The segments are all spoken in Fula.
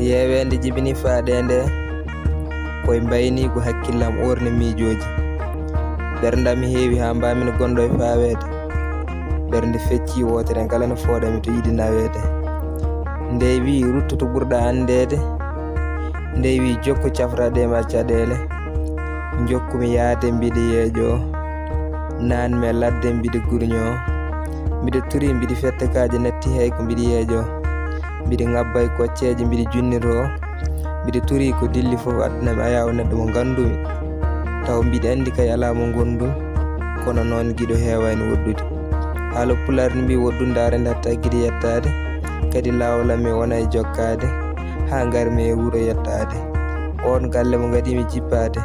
yeewende jibini faadende koye mbayni ko hakkillam orne miijoji. Ɓerdam heewi ha mbamino gondo e fawede, ɓernde fecci wotere kala no fooɗami to yiɗi nawede. Ndey wi rutto to ɓurɗa andede, ndey wi jokko cafrade ma caɗele. Jokkumi yaade mbiɗa yeejo, nan me ladde mbiɗa gurño. Mbiɗa turi mbiɗa fettakaji natti hay ko mbiɗa yeejo. Mbiɗa ngabba e kocceje mbiɗa junnito. Mbiɗa turi ko dilli fof addunami ayaw neɗɗo mo gandumi, taw mbiɗa andi kay ala mo gondum, kono noon giɗo heewani woddude. Haala Pulaar mbi woddunde arande hatta giɗo yettade, kadi lawolami wona e jokkade ha garmi e wuuro yettade. On galle mo gadimi jippade,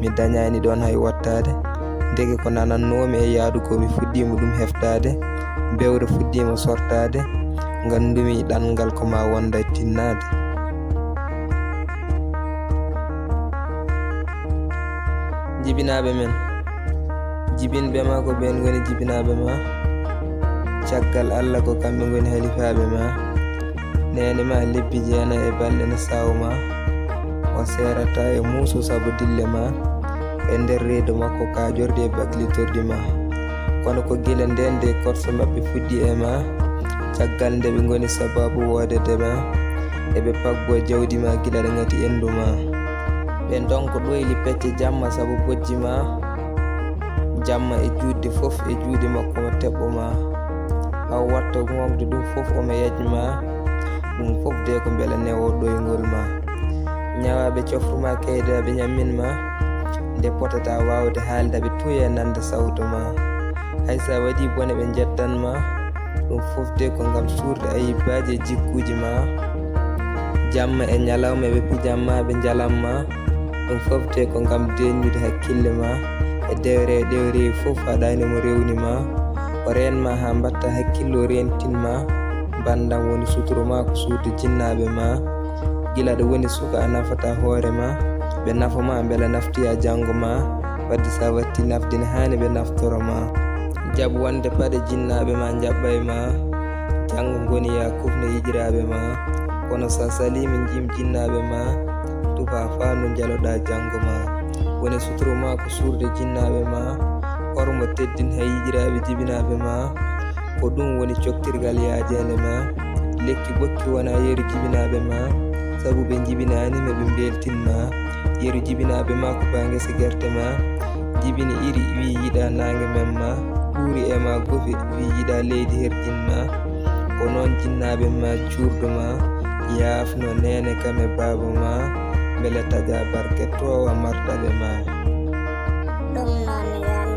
mi dañani ɗon hay wottade. Ndege ko nanannomi e yaadu ko mi fuɗɗima ɗum heftade, bewre fuɗɗima sortade, gandumi ɗanngal ko ma wonda tinnade. Jibinaɓe men, jibinɓe ma ko ɓen goni jibinaɓe ma, caggal Allah ko kamɓe goni halifaɓe ma. Nene ma lebbi jeena e balɗe no sawma, o serata e muuso saabu dille ma, e nder reedo makko kajorde e baklitordi ma. Kono ko gila nden de korso mabɓe fuɗɗi e ma, caggal nde ɓe goni sababu wodede ma, eɓe paggo jawdi ma gila ɗe ngati endu ma. Ɓen ɗon ko ɗoyli pecce jamma sabu bojji ma, jamma e juutde fof e juuɗe makko mo teɓɓo ma. Haw watta ngogde ɗum fof omo yajma, ɗum fof de ko beele newo ɗoygol ma. Ñawaɓe cofruma kaydaɓe ñammin ma, nde potata wawde haaldaɓe tuya nanda sawto ma. Hay sa waɗi bone ɓe jettanma, ɗum fof de ko ngam suurde ayibbaji e jikkuji ma. Jamma e ñalawma ɓe pijamma ɓe jalamma, ɗum fof de ko ngam deñude hakkille ma e dewre ɗewrewi fof haɗani mo rewni ma. O renma ha mbatta hakkillo rentinma, bandam woni suturo ma ko suudu jinnaɓe ma. Gila ɗo woni suka a nafata hoore ma, ɓe nafoma beele naftiya janggo ma, wadde sa watti nafdine hani ɓe naftoro ma. Jaab wonde paɗe jinnaɓe ma jaɓɓa e ma, janggo goni ya kufne hijiraɓe ma. Kono sa salimi jim jinnaɓe ma, tufa fandu jaloɗa janggo ma. Woni suturo ma ko suurde jinnaɓe ma, hormo teddin hay hijiraɓe jibinaɓe ma. Ko ɗum woni coktirgal yajede ma, lekki bokki wona yeru jibinaɓe ma, sabu ɓe jibinani meɓe beltinma. Yeru jibinaɓe ma ko bangese gerte ma, jibini iri wi yiɗa nangue men ma, ɓuuri e ma gofi wi yiɗa leydi herƴinma. Ko noon jinnaɓe ma cuurduma, yaafno nene kam e baba ma, beele taƴa barke towa martaɓe ma. ɗum noon